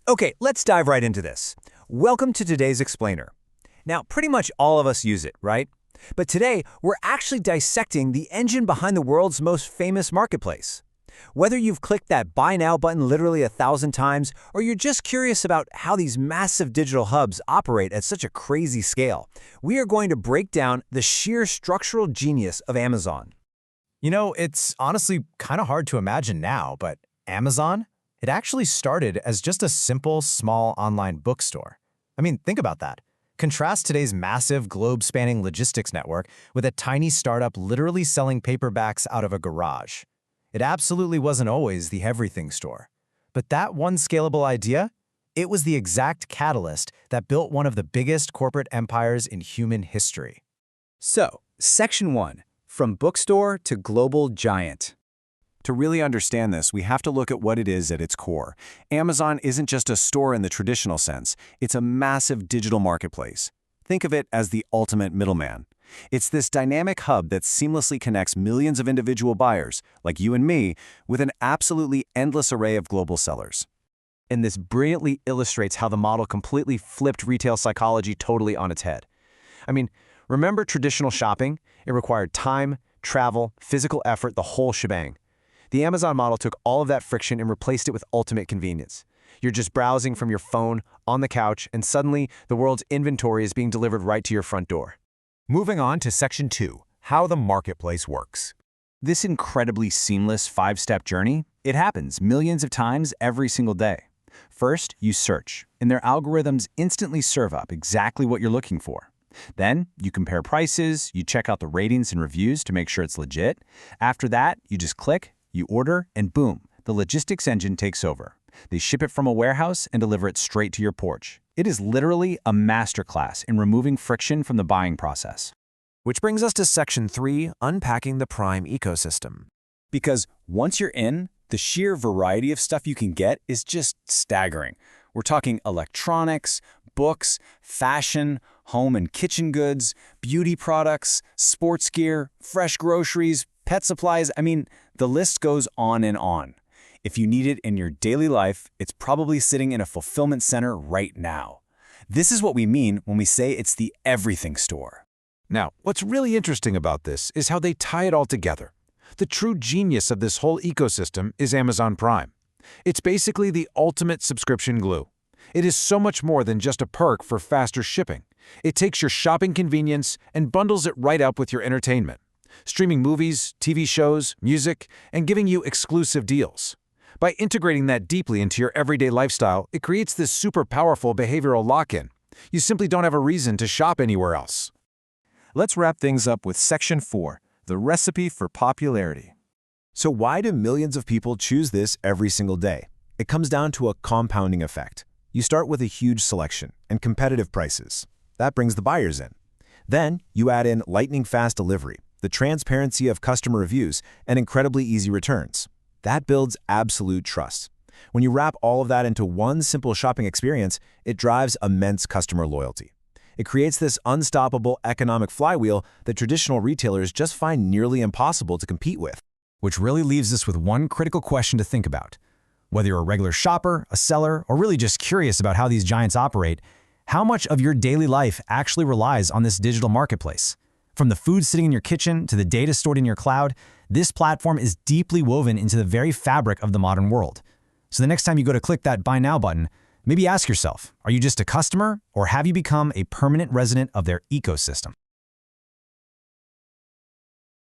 Okay, let's dive right into this. Welcome to today's explainer. Now, pretty much all of us use it, right? But today, we're actually dissecting the engine behind the world's most famous marketplace. Whether you've clicked that Buy Now button literally 1,000 times, or you're just curious about how these massive digital hubs operate at such a crazy scale, we are going to break down the sheer structural genius of Amazon. It's honestly kind of hard to imagine now, but Amazon? It actually started as just a simple, small online bookstore. I mean, think about that. Contrast today's massive, globe-spanning logistics network with a tiny startup literally selling paperbacks out of a garage. It absolutely wasn't always the everything store. But that one scalable idea? It was the exact catalyst that built one of the biggest corporate empires in human history. So, Section 1. From bookstore to global giant. To really understand this, we have to look at what it is at its core. Amazon isn't just a store in the traditional sense, it's a massive digital marketplace. Think of it as the ultimate middleman. It's this dynamic hub that seamlessly connects millions of individual buyers, like you and me, with an absolutely endless array of global sellers. And this brilliantly illustrates how the model completely flipped retail psychology totally on its head. I mean, remember traditional shopping? It required time, travel, physical effort, the whole shebang. The Amazon model took all of that friction and replaced it with ultimate convenience. You're just browsing from your phone, on the couch, and suddenly the world's inventory is being delivered right to your front door. Moving on to Section 2, how the marketplace works. This incredibly seamless 5-step journey, it happens millions of times every single day. First, you search, and their algorithms instantly serve up exactly what you're looking for. Then, you compare prices, you check out the ratings and reviews to make sure it's legit. After that, you just click, you order, and boom, the logistics engine takes over. They ship it from a warehouse and deliver it straight to your porch. It is literally a masterclass in removing friction from the buying process. Which brings us to Section 3, unpacking the Prime ecosystem. Because once you're in, the sheer variety of stuff you can get is just staggering. We're talking electronics, books, fashion, home and kitchen goods, beauty products, sports gear, fresh groceries, pet supplies. I mean, the list goes on and on. If you need it in your daily life, it's probably sitting in a fulfillment center right now. This is what we mean when we say it's the everything store. Now, what's really interesting about this is how they tie it all together. The true genius of this whole ecosystem is Amazon Prime. It's basically the ultimate subscription glue. It is so much more than just a perk for faster shipping. It takes your shopping convenience and bundles it right up with your entertainment, streaming movies, TV shows, music, and giving you exclusive deals. By integrating that deeply into your everyday lifestyle, it creates this super powerful behavioral lock-in. You simply don't have a reason to shop anywhere else. Let's wrap things up with Section 4, the recipe for popularity. So why do millions of people choose this every single day? It comes down to a compounding effect. You start with a huge selection and competitive prices. That brings the buyers in. Then you add in lightning-fast delivery, the transparency of customer reviews, and incredibly easy returns. That builds absolute trust. When you wrap all of that into one simple shopping experience, it drives immense customer loyalty. It creates this unstoppable economic flywheel that traditional retailers just find nearly impossible to compete with. Which really leaves us with one critical question to think about. Whether you're a regular shopper, a seller, or really just curious about how these giants operate, how much of your daily life actually relies on this digital marketplace? From the food sitting in your kitchen to the data stored in your cloud, this platform is deeply woven into the very fabric of the modern world. So the next time you go to click that Buy Now button, maybe ask yourself, are you just a customer or have you become a permanent resident of their ecosystem?